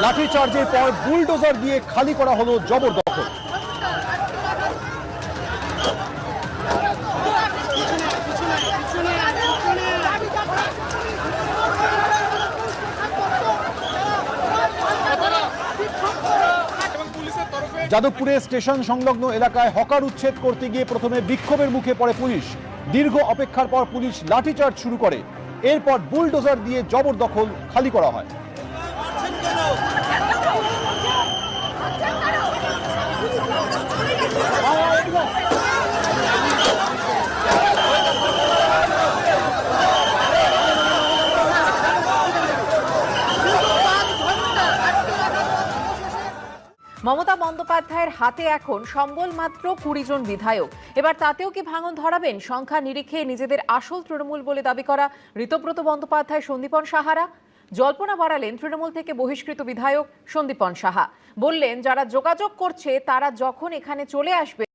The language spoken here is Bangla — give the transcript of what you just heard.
লাঠিচার্জের পর বুলডোজার দিয়ে খালি করা হলো জবরদখল। যাদবপুরে স্টেশন সংলগ্ন এলাকায় হকার উচ্ছেদ করতে গিয়ে প্রথমে বিক্ষোভের মুখে পড়ে পুলিশ। দীর্ঘ অপেক্ষার পর পুলিশ লাঠিচার্জ শুরু করে, এরপর বুলডোজার দিয়ে জবরদখল খালি করা হয়। মমতা বন্দ্যোপাধ্যায়ের হাতে এখন সম্বল মাত্র 20 জন বিধায়ক। এবার তাতেও কি ভাঙন ধরাবেন সংখ্যা নিরিখে নিজেদের আসল তৃণমূল বলে দাবি করা ঋতব্রত বন্দ্যোপাধ্যায়, সন্দীপন সাহারা? জল্পনা বাড়ালেন তৃণমূল থেকে বহিষ্কৃত বিধায়ক সন্দীপন সাহা। বললেন, যারা যোগাযোগ করছে তারা যখন এখানে চলে আসবে